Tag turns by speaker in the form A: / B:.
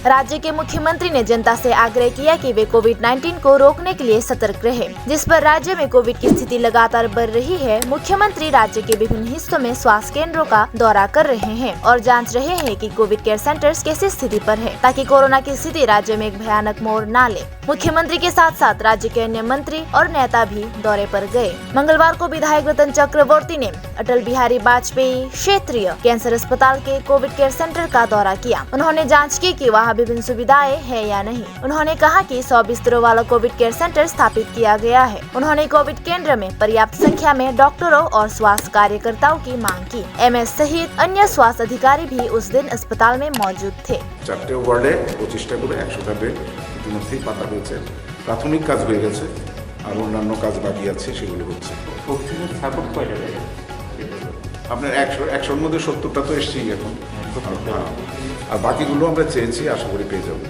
A: राज्य के मुख्यमंत्री ने जनता से आग्रह किया कि वे कोविड-19 को रोकने के लिए सतर्क रहे, जिस पर राज्य में कोविड की स्थिति लगातार बढ़ रही है। मुख्यमंत्री राज्य के विभिन्न हिस्सों में स्वास्थ्य केंद्रों का दौरा कर रहे हैं और जांच रहे हैं कि कोविड केयर सेंटर्स कैसी स्थिति पर है, ताकि कोरोना की स्थिति राज्य में एक भयानक मोड़ न ले। मुख्यमंत्री के साथ साथ राज्य के अन्य मंत्री और नेता भी दौरे पर गए। मंगलवार को विधायक रतन चक्रवर्ती ने अटल बिहारी वाजपेयी क्षेत्रीय कैंसर अस्पताल के कोविड केयर सेंटर का दौरा किया। उन्होंने जांच की कि वहां विभिन्न सुविधाएं है या नहीं। उन्होंने कहा कि 100 बिस्तरों वाला कोविड केयर सेंटर स्थापित किया गया है। उन्होंने कोविड केंद्र में पर्याप्त संख्या में डॉक्टरों और स्वास्थ्य कार्यकर्ताओं की मांग की। एमएस सहित अन्य स्वास्थ्य अधिकारी भी उस दिन अस्पताल में मौजूद थे।
B: 4টে ওয়ার্ডে 25টা করে 100টা বেড ইতিমধ্যেই পাতা হয়েছে। প্রাথমিক কাজ হয়ে গেছে আর অন্যান্য কাজ বাকি আছে, সেগুলো হচ্ছে।
C: অক্সিজেন সাপোর্ট কয়টা দেবে?
B: আপনার 100-100-র মধ্যে 70টা তো এসছেই এখন, আর বাকিগুলো আমরা চেয়েছি, আশা করি পেয়ে যাবো।